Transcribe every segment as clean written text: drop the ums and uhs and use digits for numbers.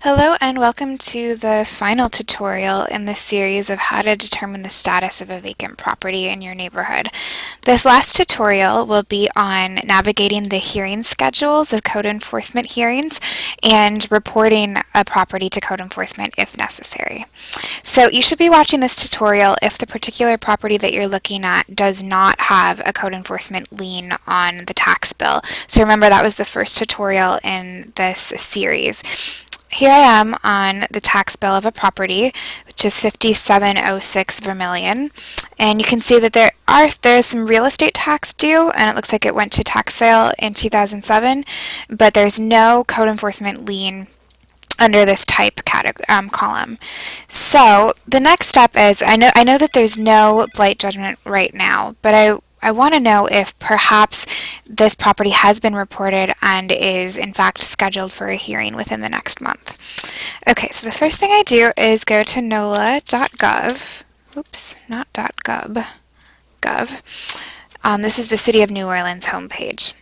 Hello and welcome to the final tutorial in this series of how to determine the status of a vacant property in your neighborhood. This last tutorial will be on navigating the hearing schedules of code enforcement hearings and reporting a property to code enforcement if necessary. So you should be watching this tutorial if the particular property that you're looking at does not have a code enforcement lien on the tax bill. So remember, that was the first tutorial in this series. Here I am on the tax bill of a property, which is 5706 Vermilion, and you can see that there's some real estate tax due, and it looks like it went to tax sale in 2007, but there's no code enforcement lien under this type column. So the next step is, I know that there's no blight judgment right now, but I want to know if perhaps this property has been reported and is in fact scheduled for a hearing within the next month. Okay, so the first thing I do is go to NOLA.gov. Oops, not .gov. This is the City of New Orleans homepage.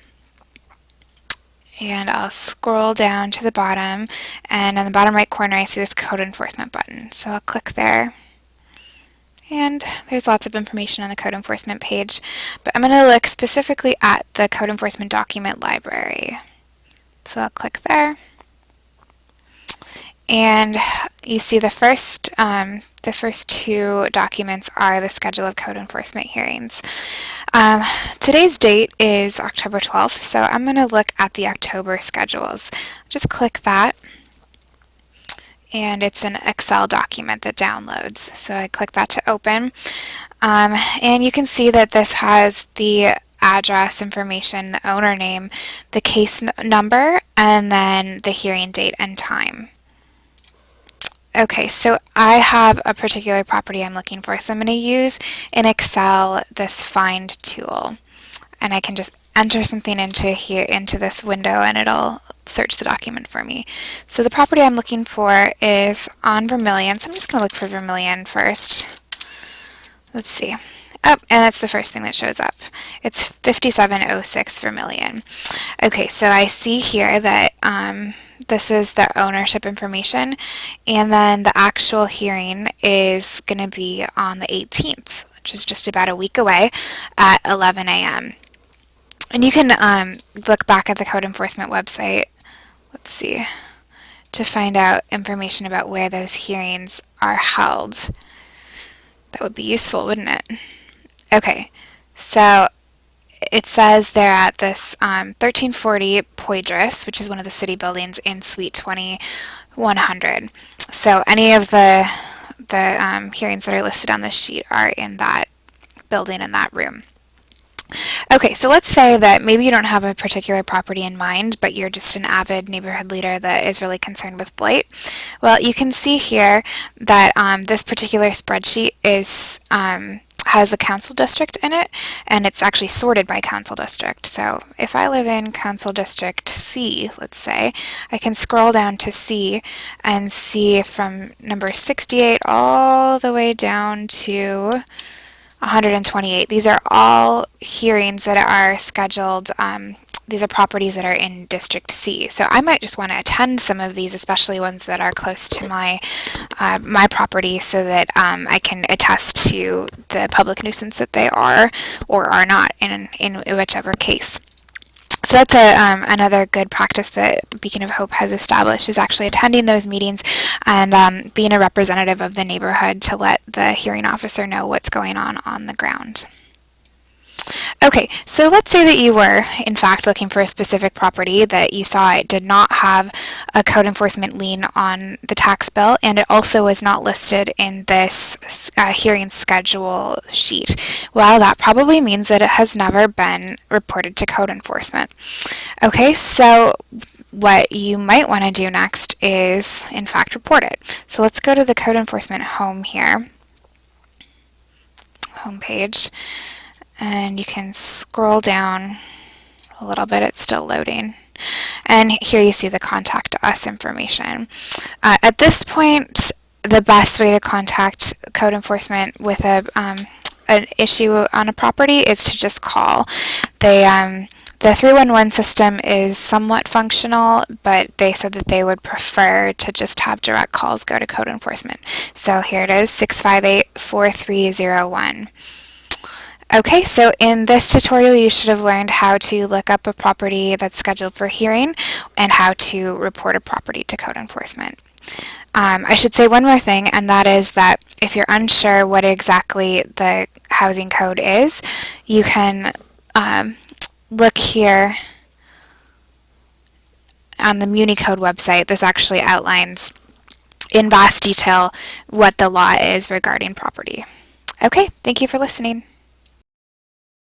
And I'll scroll down to the bottom, and on the bottom right corner I see this code enforcement button. So I'll click there. And there's lots of information on the code enforcement page, but I'm going to look specifically at the code enforcement document library. So I'll click there. And you see the first two documents are the schedule of code enforcement hearings. Today's date is October 12th, so I'm going to look at the October schedules. Just click that. And it's an Excel document that downloads. So I click that to open. And you can see that this has the address information, the owner name, the case number, and then the hearing date and time. Okay, so I have a particular property I'm looking for. So I'm going to use in Excel this find tool. And I can just enter something into this window and it'll search the document for me. So the property I'm looking for is on Vermilion, so I'm just going to look for Vermilion first. Let's see. Oh, and that's the first thing that shows up. It's 5706 Vermilion. Okay, so I see here that this is the ownership information, and then the actual hearing is going to be on the 18th, which is just about a week away at 11 a.m. And you can look back at the code enforcement website, let's see, to find out information about where those hearings are held. That would be useful, wouldn't it? Okay, so it says they're at this 1340 Poydras, which is one of the city buildings in Suite 2100. So any of the hearings that are listed on this sheet are in that building, in that room. Okay, so let's say that maybe you don't have a particular property in mind, but you're just an avid neighborhood leader that is really concerned with blight. Well, you can see here that this particular spreadsheet has a council district in it, and it's actually sorted by council district. So if I live in council district C, let's say, I can scroll down to C and see from number 68 all the way down to 128. These are all hearings that are scheduled. These are properties that are in District C. So I might just want to attend some of these, especially ones that are close to my property, so that I can attest to the public nuisance that they are or are not in whichever case. So that's another good practice that Beacon of Hope has established, is actually attending those meetings and being a representative of the neighborhood to let the hearing officer know what's going on the ground. Okay, so let's say that you were, in fact, looking for a specific property that you saw it did not have a code enforcement lien on the tax bill, and it also was not listed in this hearing schedule sheet. Well, that probably means that it has never been reported to code enforcement. Okay, so what you might want to do next is, in fact, report it. So let's go to the code enforcement homepage. And you can scroll down a little bit, it's still loading. And here you see the contact us information. At this point, the best way to contact code enforcement with an issue on a property is to just call. The The 311 system is somewhat functional, but they said that they would prefer to just have direct calls go to code enforcement. So here it is, 658-4301. Okay, so in this tutorial you should have learned how to look up a property that's scheduled for hearing and how to report a property to code enforcement. I should say one more thing, and that is that if you're unsure what exactly the housing code is, you can look here on the MuniCode website. This actually outlines in vast detail what the law is regarding property. Okay, thank you for listening.